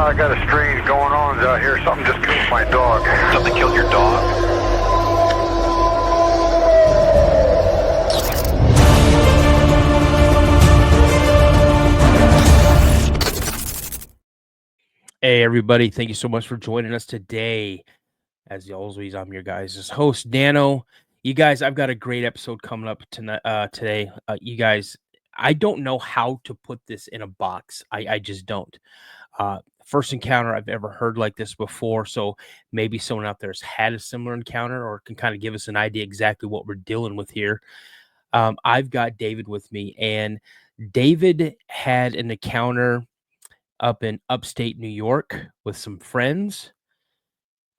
I got a strange going on out here. Something just killed my dog. Something killed your dog? Hey, everybody. Thank you so much for joining us today. As always, I'm your guys' host, Dano. You guys, I've got a great episode coming up tonight, today. You guys, I don't know how to put this in a box. I just don't. First encounter I've ever heard like this before. So maybe someone out there has had a similar encounter or can kind of give us an idea exactly what we're dealing with here. I've got David with me, and David had an encounter up in upstate New York with some friends,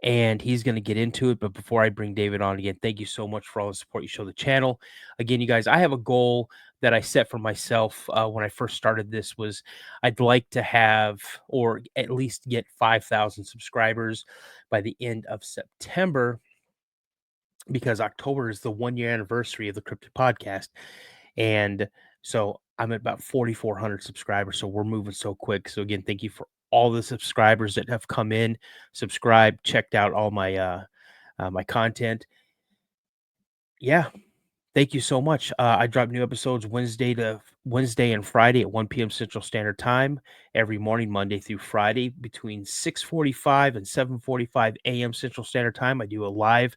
and he's going to get into it. But before I bring David on again, thank you so much for all the support you show the channel. Again, you guys, I have a goal that I set for myself when I first started this was I'd like to have, or at least get 5,000 subscribers by the end of September, because October is the 1-year anniversary of the Cryptid Podcast. And so I'm at about 4,400 subscribers. So we're moving so quick. So again, thank you for all the subscribers that have come in, subscribed, checked out all my my content. Yeah, thank you so much. I drop new episodes Wednesday and Friday at 1 p.m. Central Standard Time every morning, Monday through Friday between 6:45 and 7:45 a.m. Central Standard Time. I do a live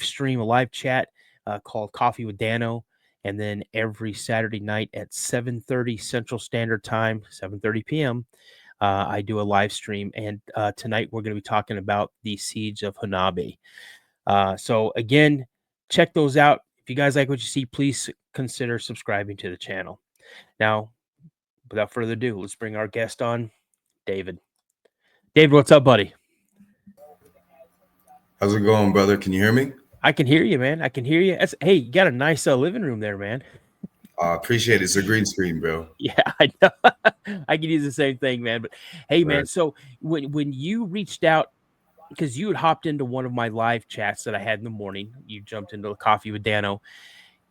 stream, a live chat called Coffee with Dano. And then every Saturday night at 7:30 Central Standard Time, 7:30 p.m., I do a live stream. And tonight we're going to be talking about the siege of Hanabi. So again, check those out. If you guys like what you see, please consider subscribing to the channel. Now, without further ado, let's bring our guest on, David. David, what's up, buddy? How's it going, brother? Can you hear me? I can hear you, man. I can hear you. Hey, you got a nice living room there, man. Appreciate it. It's a green screen, bro. Yeah, I know. I can use the same thing, man. But hey, man, so when you reached out, because you had hopped into one of my live chats that I had in the morning, you jumped into a Coffee with Dano,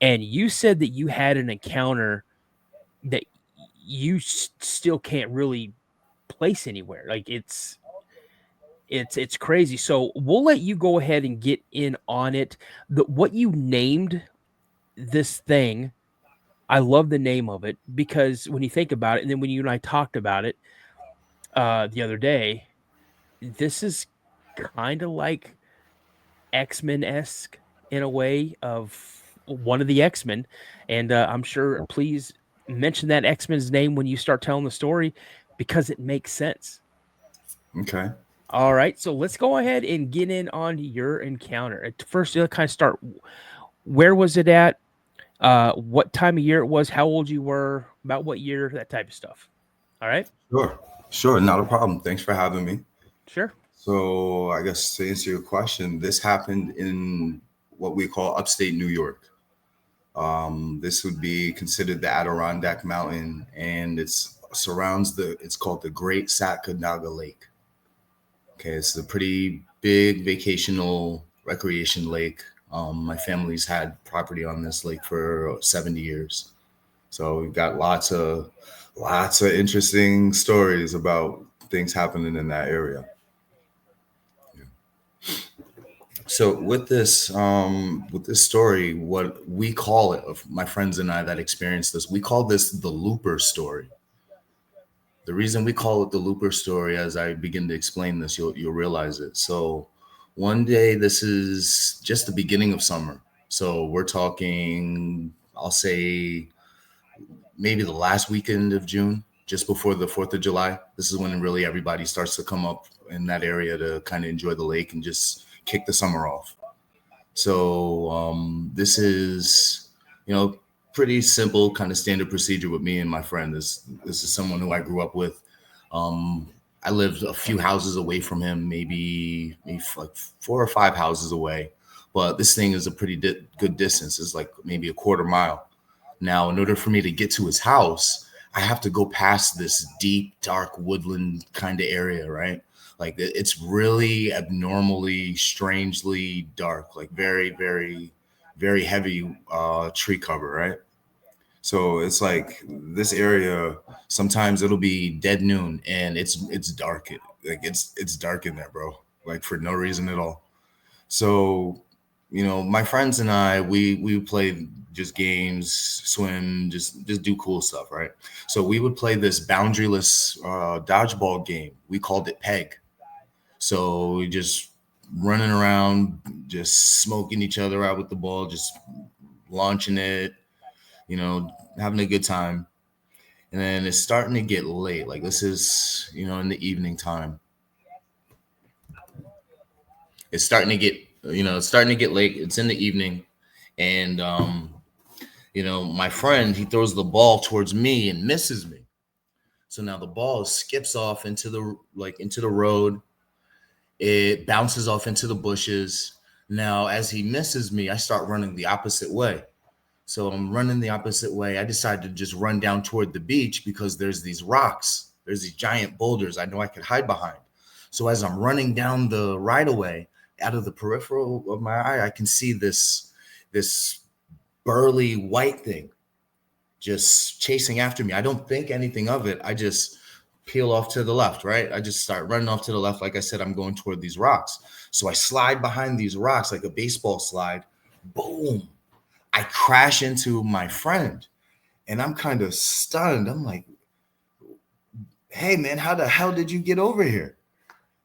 and you said that you had an encounter that you still can't really place anywhere. Like it's crazy. So we'll let you go ahead and get in on it. What you named this thing, I love the name of it, because when you think about it, and then when you and I talked about it the other day, this is kind of like X-Men-esque in a way of one of the X-Men. And I'm sure, please mention that X-Men's name when you start telling the story, because it makes sense. Okay. All right, so let's go ahead and get in on your encounter. At first, you'll kind of start. Where was it at? What time of year it was? How old you were? About what year? That type of stuff. All right. Sure. Not a problem. Thanks for having me. Sure. So I guess to answer your question, this happened in what we call upstate New York. This would be considered the Adirondack Mountain, and it's called the Great Sacandaga Lake. Okay, it's a pretty big vacational recreation lake. My family's had property on this lake for 70 years. So we've got lots of interesting stories about things happening in that area. Yeah. So with this story, what we call it, of my friends and I that experienced this, we call this the Looper story. The reason we call it the Looper story, as I begin to explain this, you'll realize it. So one day, this is just the beginning of summer. So we're talking, I'll say, maybe the last weekend of June, just before the 4th of July. This is when really everybody starts to come up in that area to kind of enjoy the lake and just kick the summer off. So this is, pretty simple kind of standard procedure with me and my friend. This is someone who I grew up with. I lived a few houses away from him, maybe like 4 or 5 houses away. But this thing is a pretty good distance. It's like maybe a quarter mile. Now, in order for me to get to his house, I have to go past this deep, dark woodland kind of area, right? Like it's really abnormally, strangely dark, like very, very, very heavy tree cover, right? So it's like this area, sometimes it'll be dead noon and it's dark. It's dark in there, bro. Like for no reason at all. So, my friends and I, we play just games, swim, just do cool stuff, right? So we would play this boundaryless dodgeball game. We called it Peg. So we just running around, just smoking each other out with the ball, just launching it, having a good time. And then it's starting to get late. Like this is, in the evening time. It's starting to get, late. It's in the evening. And, my friend, he throws the ball towards me and misses me. So now the ball skips off into the road. It bounces off into the bushes. Now, as he misses me, I start running the opposite way. So I'm running the opposite way. I decide to just run down toward the beach because there's these rocks. There's these giant boulders I know I could hide behind. So as I'm running down the right of way, out of the peripheral of my eye, I can see this burly white thing just chasing after me. I don't think anything of it. I just peel off to the left, right? I just start running off to the left. Like I said, I'm going toward these rocks. So I slide behind these rocks like a baseball slide. Boom. I crash into my friend and I'm kind of stunned. I'm like, hey, man, how the hell did you get over here?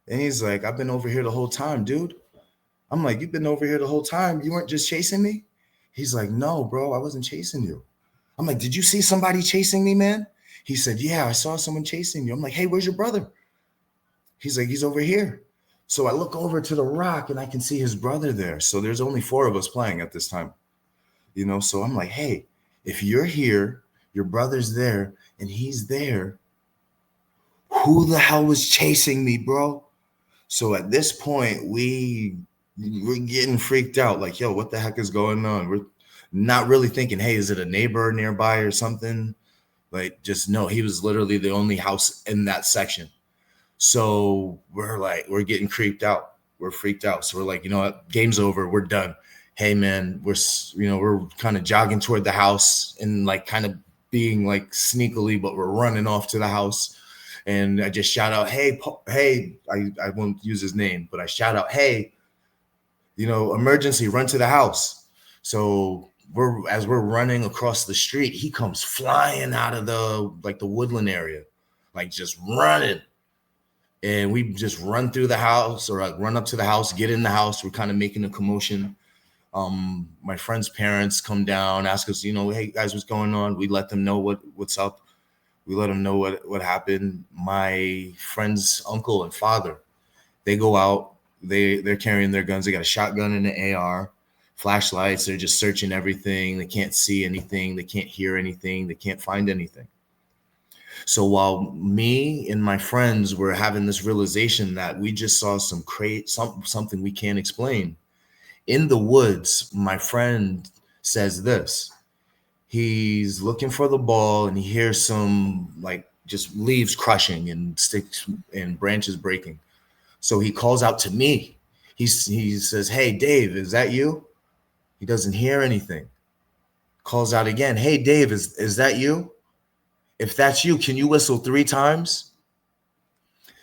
And he's like, I've been over here the whole time, dude. I'm like, you've been over here the whole time? You weren't just chasing me? He's like, no, bro, I wasn't chasing you. I'm like, did you see somebody chasing me, man? He said, yeah, I saw someone chasing you. I'm like, hey, where's your brother? He's like, he's over here. So I look over to the rock and I can see his brother there. So there's only 4 of us playing at this time. So I'm like, hey, if you're here, your brother's there, and he's there, who the hell was chasing me, bro? So at this point, we're getting freaked out. Like, yo, what the heck is going on? We're not really thinking, hey, is it a neighbor nearby or something? Like, just no, he was literally the only house in that section. So we're getting creeped out. We're freaked out. So we're like, you know what? Game's over. We're done. Hey, man, we're kind of jogging toward the house and like kind of being like sneakily, but we're running off to the house. And I just shout out, hey, I won't use his name, but I shout out, hey, emergency, run to the house. So as we're running across the street, he comes flying out of the woodland area, like just running. And we just run through the house or like run up to the house, get in the house. We're kind of making a commotion. My friend's parents come down, ask us, hey guys, what's going on? We let them know what's up. We let them know what happened. My friend's uncle and father, they go out. They're carrying their guns. They got a shotgun and an AR, flashlights. They're just searching everything. They can't see anything. They can't hear anything. They can't find anything. So while me and my friends were having this realization that we just saw something we can't explain, in the woods, my friend says this. He's looking for the ball and he hears some like just leaves crushing and sticks and branches breaking. So he calls out to me. He says, hey, Dave, is that you? He doesn't hear anything. Calls out again. Hey, Dave, is that you? If that's you, can you whistle 3 times?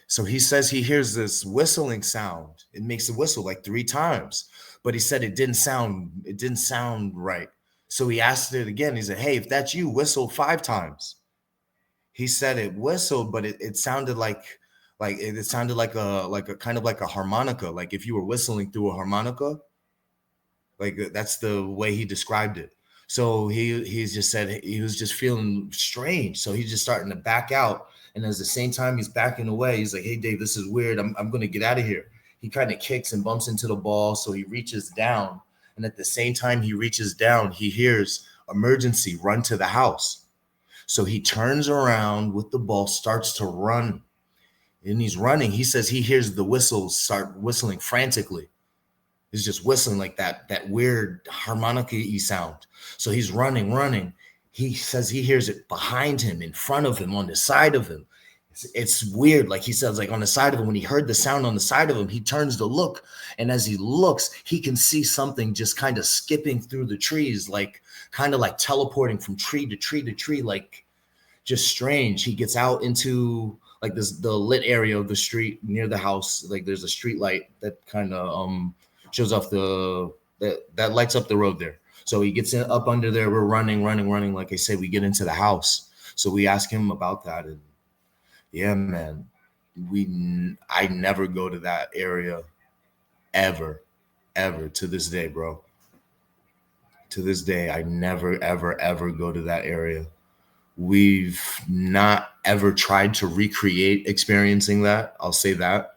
So he says he hears this whistling sound. It makes a whistle like 3 times. But he said it didn't sound right. So he asked it again. He said, hey, if that's you, whistle 5 times. He said it whistled, but it sounded like a kind of like a harmonica. Like if you were whistling through a harmonica, like that's the way he described it. So he's just said he was just feeling strange. So he's just starting to back out. And at the same time he's backing away, he's like, hey, Dave, this is weird. I'm going to get out of here. He kind of kicks and bumps into the ball. So he reaches down. And at the same time he reaches down, he hears emergency, run to the house. So he turns around with the ball, starts to run. And he's running. He says he hears the whistles start whistling frantically. He's just whistling like that weird harmonica-y sound. So he's running. He says he hears it behind him, in front of him, on the side of him. It's weird. Like he says, like on the side of him, when he heard the sound on the side of him, he turns to look. And as he looks, he can see something just kind of skipping through the trees, like kind of like teleporting from tree to tree to tree, like just strange. He gets out into like the lit area of the street near the house. Like there's a street light that kind of shows off that lights up the road there. So he gets up under there. We're running. Like I said, we get into the house. So we ask him about that, and yeah, man, I never go to that area ever to this day, bro. To this day, I never ever go to that area. We've not ever tried to recreate experiencing that. I'll say that.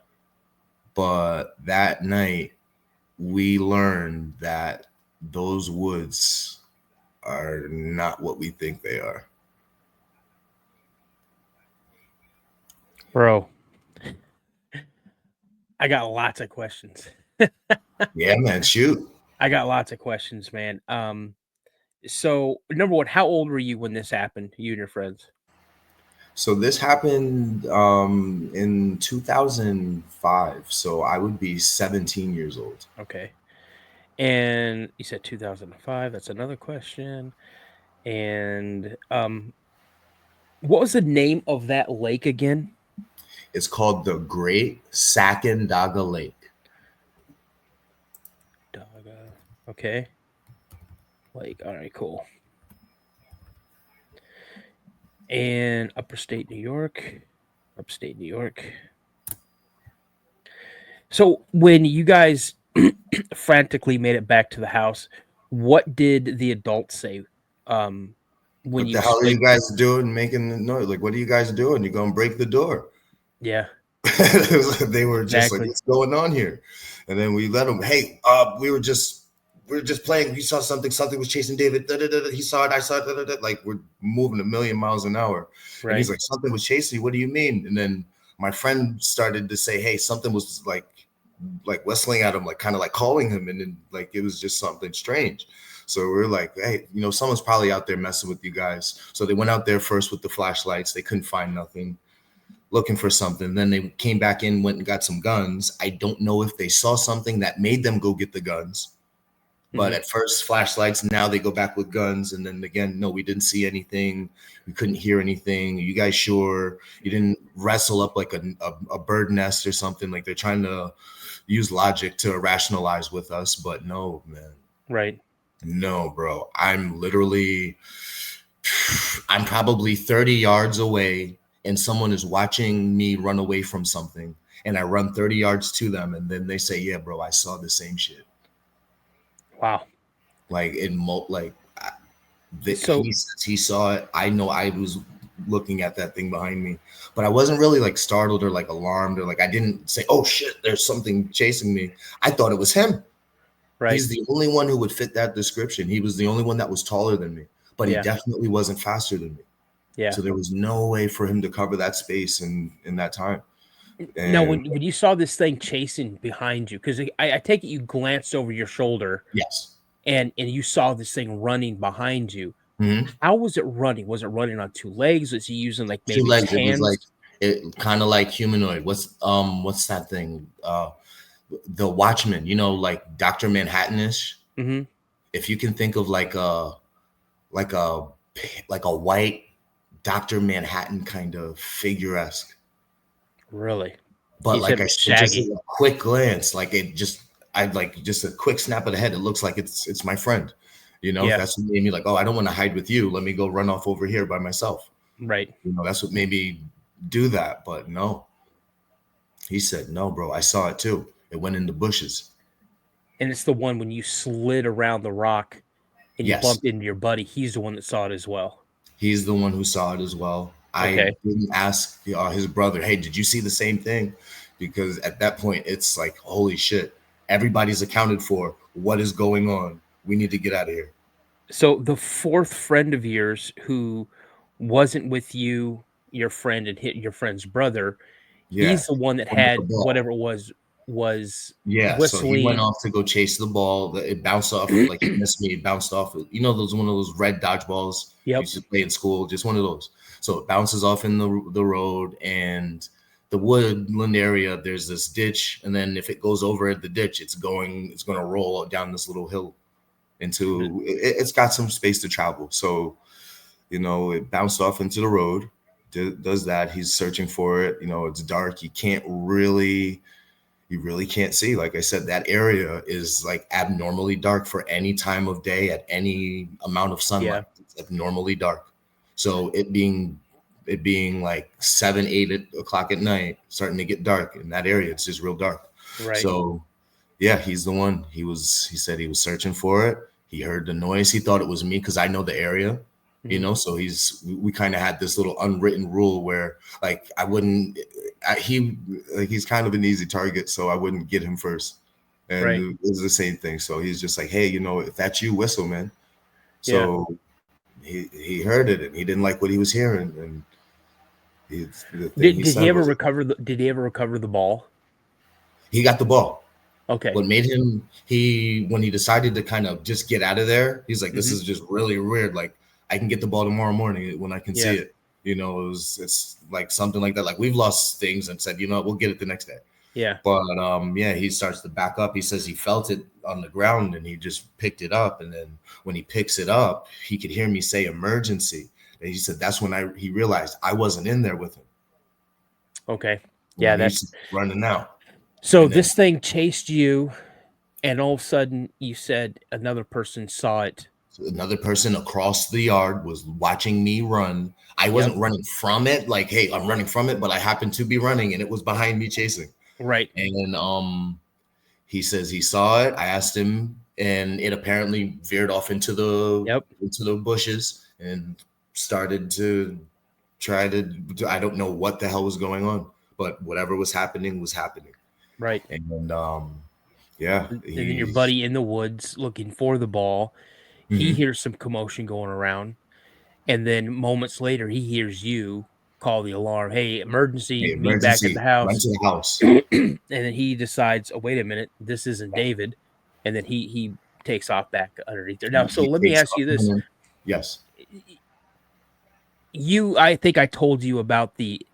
But that night, we learned that those woods are not what we think they are. Bro, I got lots of questions. Yeah, man, shoot. I got lots of questions, man. So number one, how old were you when this happened, you and your friends? So this happened in 2005. So I would be 17 years old. Okay. And you said 2005. That's another question. And what was the name of that lake again? It's called the Great Sacandaga Lake. Okay. Lake. All right, cool. And Upstate New York. So when you guys frantically made it back to the house, what did the adults say? When What the hell are you guys doing making the noise? Like, what are you guys doing? You're going to break the door. Yeah. They were just like, what's going on here? And then we let them, hey, we were just playing. We saw something was chasing David. He saw it. I saw it. Like, we're moving a million miles an hour. Right. And he's like, something was chasing you. What do you mean? And then my friend started to say, hey, something was like whistling at him, like kind of like calling him. And then like, it was just something strange. So we're like, hey, someone's probably out there messing with you guys. So they went out there first with the flashlights. They couldn't find nothing, looking for something. Then they came back in, went and got some guns. I don't know if they saw something that made them go get the guns. But at first, flashlights, now they go back with guns. And then again, no, we didn't see anything. We couldn't hear anything. Are you guys sure you didn't wrestle up like a bird nest or something? Like they're trying to use logic to rationalize with us. But no, man. Right. No, bro. I'm probably 30 yards away and someone is watching me run away from something. And I run 30 yards to them. And then they say, yeah, bro, I saw the same shit. Wow. Like he saw it. I know I was looking at that thing behind me, but I wasn't really like startled or like alarmed or like I didn't say, oh shit, there's something chasing me. I thought it was him. Right. He's the only one who would fit that description. He was the only one that was taller than me, but he definitely wasn't faster than me. Yeah. So there was no way for him to cover that space in that time. And now, when you saw this thing chasing behind you, because I take it you glanced over your shoulder. Yes. And you saw this thing running behind you. Mm-hmm. How was it running? Was it running on two legs? Was he using like maybe 2 legs? Hands? It was like it kind of like humanoid. What's that thing? The Watchmen, like Dr. Manhattan-ish. Mm-hmm. If you can think of like a white Dr. Manhattan kind of figure-esque. Really? But like I said, just a quick glance, like I'd like just a quick snap of the head. It looks like it's my friend. That's what made me like, oh, I don't want to hide with you. Let me go run off over here by myself. Right. That's what made me do that. But no, he said, no, bro, I saw it too. It went in the bushes. And it's the one when you slid around the rock and you bumped into your buddy. He's the one that saw it as well. He's the one who saw it as well. Okay. I didn't ask his brother, hey, did you see the same thing? Because at that point, it's like, holy shit, everybody's accounted for. What is going on? We need to get out of here. So the fourth friend of yours who wasn't with you, your friend, and hit your friend's brother, he's the one that had whatever it was whistling. So he went off to go chase the ball. It bounced off, like he missed me. It bounced off. Those one of those red dodgeballs you used to play in school, just one of those. So it bounces off in the road and the woodland area. There's this ditch, and then if it goes over the ditch, it's going to roll down this little hill into it's got some space to travel. So, it bounced off into the road, does that. He's searching for it. It's dark. You really can't see. Like I said, that area is like abnormally dark for any time of day at any amount of sunlight. It's abnormally dark. So it being like 7, 8 o'clock at night, starting to get dark in that area, it's just real dark. Right. So yeah, he's the one. He said he was searching for it. He heard the noise. He thought it was me because I know the area. So we kind of had this little unwritten rule where like he's kind of an easy target, so I wouldn't get him first. And it was the same thing. So he's just like, hey, if that's you, whistle, man. So he heard it and he didn't like what he was hearing. And did he ever recover the ball? He got the ball. Okay. What made him when he decided to kind of just get out of there, he's like, this is just really weird. Like, I can get the ball tomorrow morning when I can see it. It's like something like that. Like we've lost things and said, we'll get it the next day. Yeah. But he starts to back up. He says he felt it on the ground and he just picked it up. And then when he picks it up, he could hear me say emergency. And he said that's when he realized I wasn't in there with him. Okay. Yeah, that's running out. So this thing chased you, and all of a sudden you said another person saw it. Another person across the yard was watching me run. I wasn't running from it. Like, hey, I'm running from it, but I happened to be running and it was behind me chasing. Right. And he says he saw it. I asked him and it apparently veered off into the bushes and started to try to, I don't know what the hell was going on, but whatever was happening. Right. And and then your buddy in the woods looking for the ball. He hears some commotion going around, and then moments later, he hears you call the alarm. Hey, emergency! Meet back at the house. Run to the house. And then he decides, oh, wait a minute, this isn't David. And then he takes off back underneath there. Now, so let me ask you this. Yes. I think I told you about the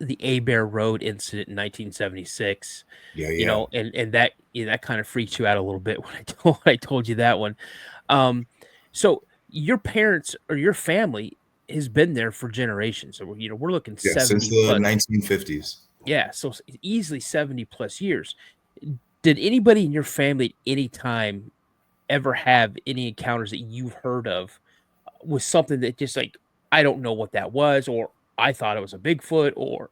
Bear Road incident in 1976. Yeah. And that kind of freaked you out a little bit when I told you that one. So your parents or your family has been there for generations. So we're looking 70 since the 1950s. Yeah, so easily 70 plus years. Did anybody in your family at any time ever have any encounters that you've heard of with something that just like, I don't know what that was, or I thought it was a Bigfoot, or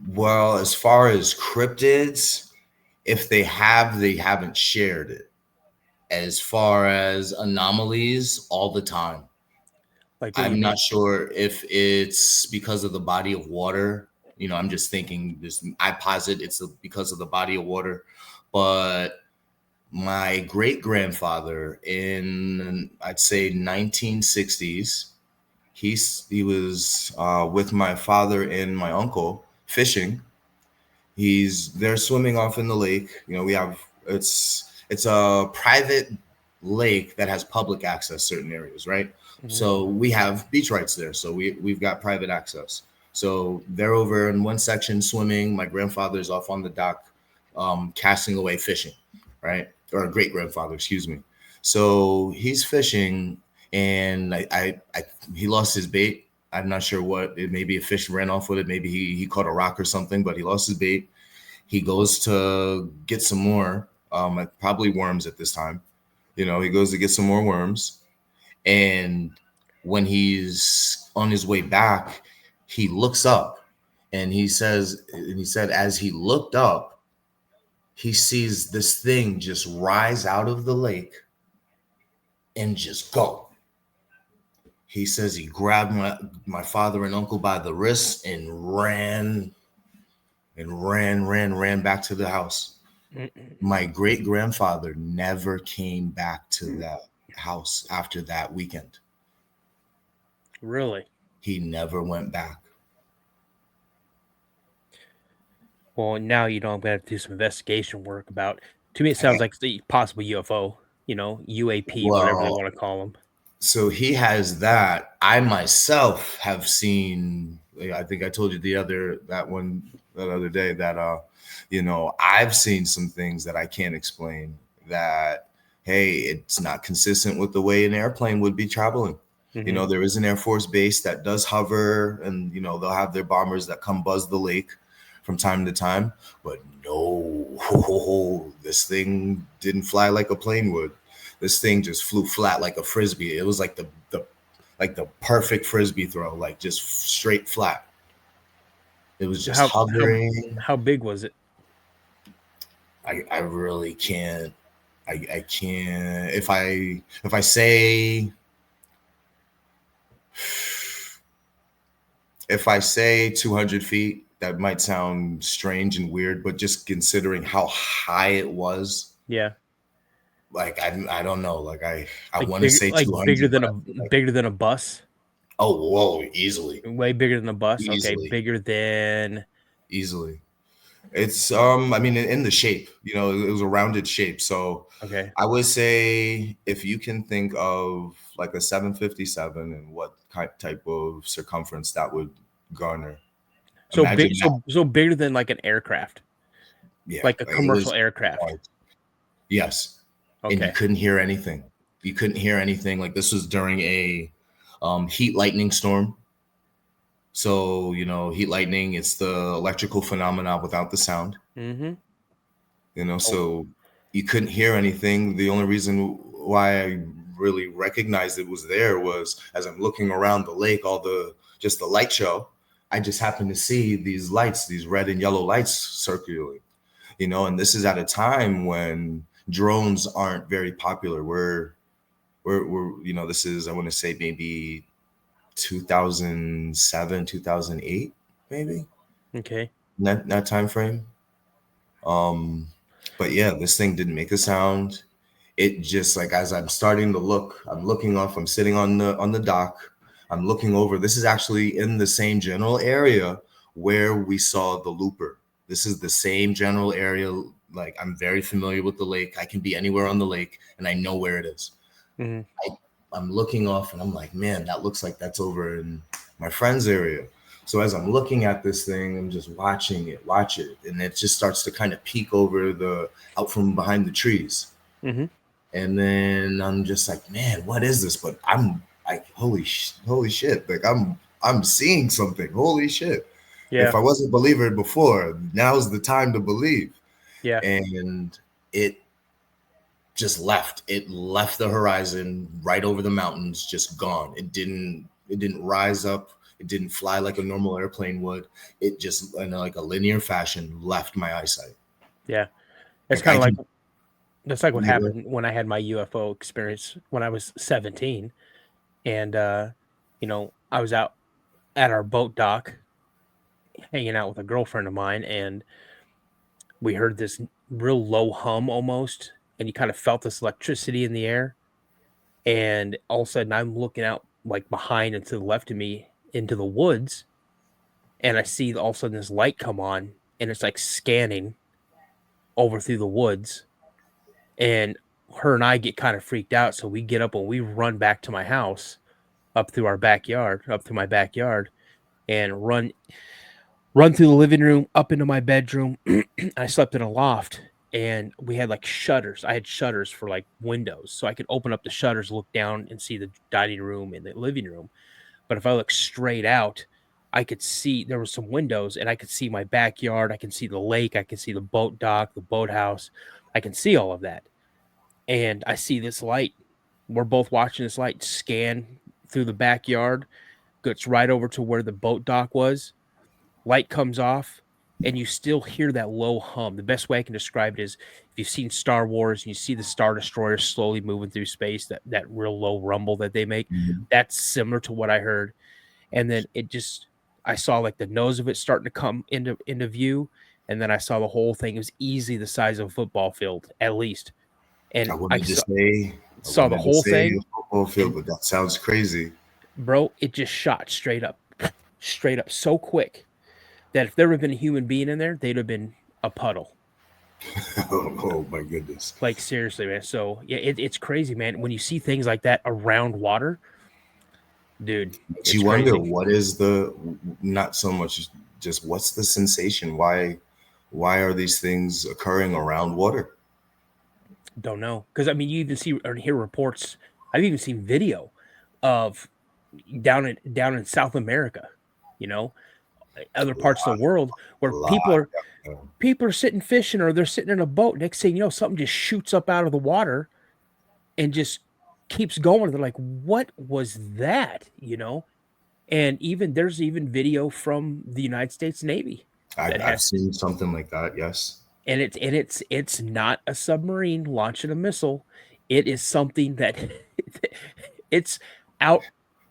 Well, as far as cryptids, if they haven't shared it. As far as anomalies, all the time. Like I'm not sure if it's because of the body of water. I'm just thinking this. I posit it's because of the body of water. But my great grandfather in I'd say 1960s, he was with my father and my uncle fishing. They're swimming off in the lake. It's a private lake that has public access certain areas, right? Mm-hmm. So we have beach rights there. So we've got private access. So they're over in one section swimming. My grandfather's off on the dock casting away fishing, right? Or great grandfather, excuse me. So he's fishing and he lost his bait. I'm not sure what. Maybe a fish ran off with it. Maybe he caught a rock or something, but he lost his bait. He goes to get some more. Probably worms at this time. He goes to get some more worms. And when he's on his way back, he looks up and he said, as he looked up, he sees this thing just rise out of the lake and just go. He says he grabbed my father and uncle by the wrist and ran back to the house. My great grandfather never came back to that house after that weekend. Really? He never went back. Well, now I'm going to have to do some investigation work about. To me, it sounds like the possible UFO, UAP, whatever they want to call them. So he has that. I myself have seen. I think I told you that other day that I've seen some things that I can't explain that hey, it's not consistent with the way an airplane would be traveling. You know, there is an Air Force base that does hover, and, you know, they'll have their bombers that come buzz the lake from time to time. But no, this thing didn't fly like a plane would. This thing just flew flat like a Frisbee. It was like the perfect Frisbee throw, like just straight flat. It was just hovering. How big was it? I really can't. I can't. If I say 200 feet, that might sound strange and weird, but just considering how high it was, yeah. Like I don't know. Like I want to say like 200, bigger than a bus. Oh, whoa, easily. Way bigger than a bus. Easily. Okay, bigger than. Easily. It's I mean, in the shape, you know, it was a rounded shape. So okay, I would say if you can think of like a 757 and what type of circumference that would garner. So big, so bigger than like an aircraft. Yeah, like a commercial aircraft. Yes. Okay. And you couldn't hear anything. You couldn't hear anything. Like this was during a heat lightning storm. So, you know, heat lightning, it's the electrical phenomena without the sound. You know, so you couldn't hear anything. The only reason why I really recognized it was there was as I'm looking around the lake, just the light show, I just happened to see these lights, these red and yellow lights circulating, you know, and this is at a time when drones aren't very popular. We're you know, this is, I want to say maybe 2007, 2008, maybe. Okay. That time frame. But yeah, this thing didn't make a sound. It just, like, as I'm starting to look, I'm looking off, I'm sitting on the dock, I'm looking over. This is actually in the same general area where we saw the looper. This is the same general area. Like, I'm very familiar with the lake. I can be anywhere on the lake and I know where it is. I'm looking off and I'm like, man, that looks like that's over in my friend's area. So as I'm looking at this thing, I'm just watch it. And it just starts to kind of peek over out from behind the trees. And then I'm just like, man, what is this? But I'm like, holy shit. Like I'm seeing something. Holy shit. Yeah. If I wasn't a believer before, now's the time to believe. Yeah. And it just left. It left the horizon right over the mountains, just gone. It didn't rise up. It didn't fly like a normal airplane would. It just, in like a linear fashion, left my eyesight. Yeah. It's kind of like, that's like what happened when I had my UFO experience when I was 17. And, you know, I was out at our boat dock hanging out with a girlfriend of mine, and we heard this real low hum almost, and you kind of felt this electricity in the air. And all of a sudden I'm looking out like behind and to the left of me into the woods, and I see all of a sudden this light come on, and it's like scanning over through the woods. And her and I get kind of freaked out, so we get up and we run back to my house, up through my backyard, and run through the living room, up into my bedroom. I slept in a loft, and we had like shutters. I had shutters for like windows, so I could open up the shutters, look down, and see the dining room and the living room. But if I look straight out, I could see there were some windows, and I could see my backyard. I can see the lake. I can see the boat dock, the boathouse. I can see all of that. And I see this light. We're both watching this light scan through the backyard, gets right over to where the boat dock was. Light comes off, and you still hear that low hum. The best way I can describe it is if you've seen Star Wars and you see the Star Destroyer slowly moving through space, that real low rumble that they make, that's similar to what I heard. And then I saw like the nose of it starting to come into view, and then I saw the whole thing. It was easily the size of a football field, at least. And I saw the whole thing. Football field, but that sounds crazy. Bro, it just shot straight up so quick that if there had been a human being in there, they'd have been a puddle. Oh my goodness. Like, seriously, man. So yeah, it's crazy, man. When you see things like that around water, dude, you wonder what is not so much just what's the sensation? Why are these things occurring around water? Don't know, because I mean, you even see or hear reports. I've even seen video of down in South America, you know, other A parts of lot, the world a where lot. Yeah. people are sitting fishing or they're sitting in a boat. Next thing you know, something just shoots up out of the water and just keeps going. They're like, "What was that?" You know, and there's even video from the United States Navy that I've has, seen something like that. Yes. and it's not a submarine launching a missile. It is something that it's out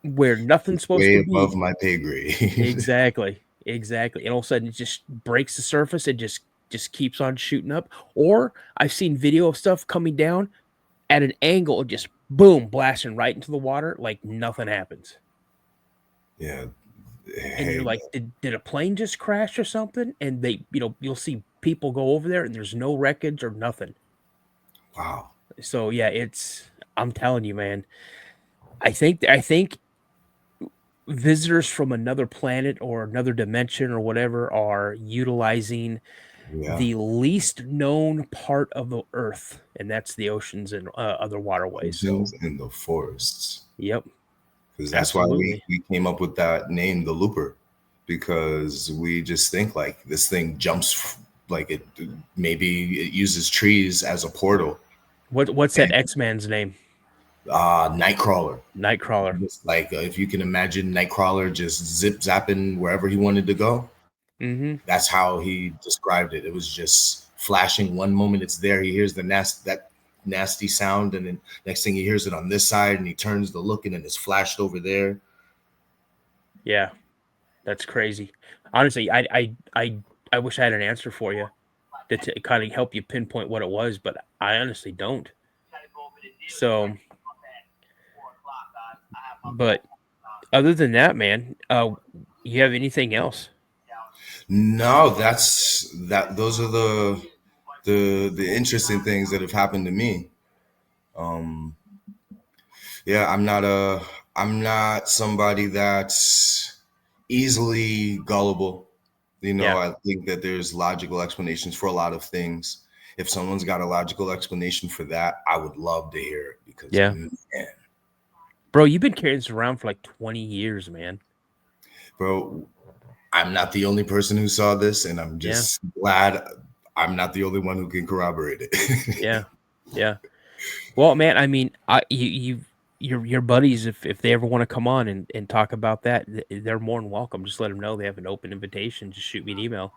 where nothing's supposed Way to above be. my pay grade. Exactly. And all of a sudden it just breaks the surface and just keeps on shooting up. Or I've seen video of stuff coming down at an angle and just boom, blasting right into the water like nothing happens. Yeah. And you're Hey, like, did a plane just crash or something? And they, you'll see people go over there and there's no wreckage or nothing. wow. So yeah, I'm telling you, man. I think visitors from another planet or another dimension or whatever are utilizing Yeah. the least known part of the earth, and that's the oceans and other waterways. So, Oceans and the forests. yep, Because that's why we, absolutely. we came up with that name, the Looper, because we just think like this thing jumps like it maybe it uses trees as a portal. What's that X-Man's name? Nightcrawler. Nightcrawler. Just like if you can imagine Nightcrawler just zip zapping wherever he wanted to go. Mm-hmm. That's how he described it. It was just flashing. One moment it's there, he hears that nasty sound, and then next thing he hears it on this side, and he turns to look, and it's flashed over there. Yeah, that's crazy. Honestly, I wish I had an answer for you to kind of help you pinpoint what it was, but I honestly don't. So, but other than that, man, you have anything else? No, those are the interesting things that have happened to me. Um, yeah, I'm not somebody that's easily gullible. Yeah, I think that there's logical explanations for a lot of things. If someone's got a logical explanation for that, I would love to hear it because yeah, man, bro, you've been carrying this around for like 20 years, man. bro, I'm not the only person who saw this, and I'm Yeah, just glad I'm not the only one who can corroborate it. yeah, yeah. Well, man, I mean, your buddies, if they ever want to come on and talk about that, they're more than welcome. Just let them know they have an open invitation. Just shoot me an email,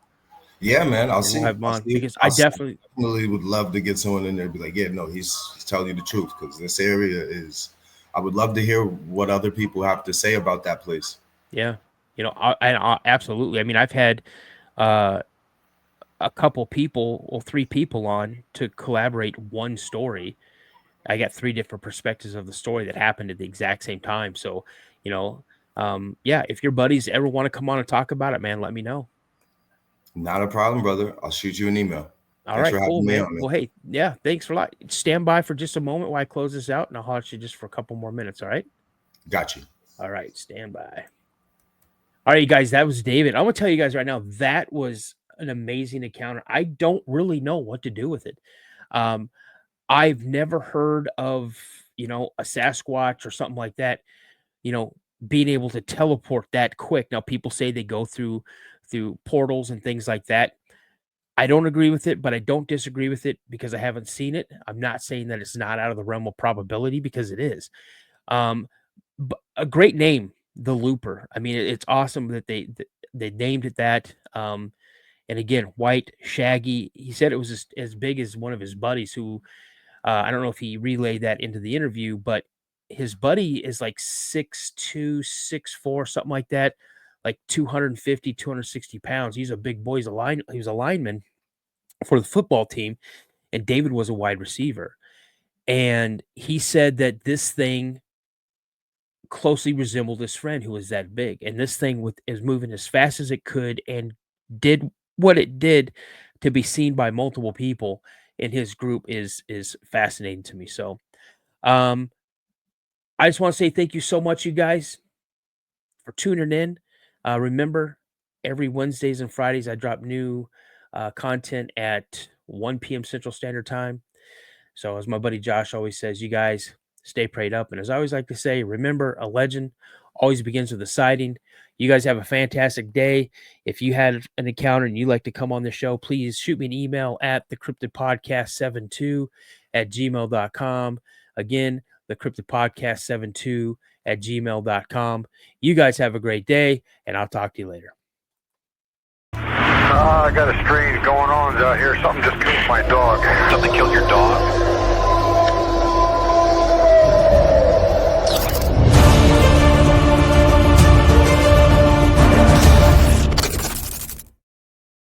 Yeah, man. I'll and we'll see. have them I'll on see. because I definitely, Definitely would love to get someone in there and be like, yeah, no, he's telling you the truth because this area is. I would love to hear what other people have to say about that place. yeah, absolutely. I mean, I've had uh, a couple people, well, 3 people on to collaborate one story. I got 3 different perspectives of the story that happened at the exact same time. So, you know, yeah, if your buddies ever want to come on and talk about it, man, let me know. Not a problem, brother. I'll shoot you an email. All Thanks right, for cool, having me man. on, man. Well, hey, yeah, thanks for a lot. Stand by for just a moment while I close this out, and I'll hold you just for a couple more minutes. All right. Got you. All right, stand by. All right, you guys, that was David. I'm gonna tell you guys right now, that was an amazing encounter. I don't really know what to do with it. Um, I've never heard of, a Sasquatch or something like that, you know, being able to teleport that quick. Now, people say they go through portals and things like that. I don't agree with it, but I don't disagree with it because I haven't seen it. I'm not saying that it's not out of the realm of probability because it is. Um, but a great name, the Looper. I mean, it's awesome that they named it that. And again, white, shaggy. He said it was as big as one of his buddies who I don't know if he relayed that into the interview, but his buddy is like 6'2", 6'4", something like that, like 250, 260 pounds. He's a big boy. He was a lineman for the football team, and David was a wide receiver. And he said that this thing closely resembled his friend who was that big. And this thing is moving as fast as it could and did what it did to be seen by multiple people in his group is fascinating to me. So um I just want to say thank you so much, you guys, for tuning in. Remember, every Wednesdays and Fridays I drop new content at 1 p.m. Central Standard Time. So as my buddy Josh always says, you guys stay prayed up. And as I always like to say, remember, a legend always begins with a sighting. You guys have a fantastic day. If you had an encounter and you'd like to come on the show, please shoot me an email at thecryptidpodcast72@gmail.com. Again, thecryptidpodcast72@gmail.com. You guys have a great day, and I'll talk to you later. I got a strange going on out here. Something just killed my dog. Something killed your dog?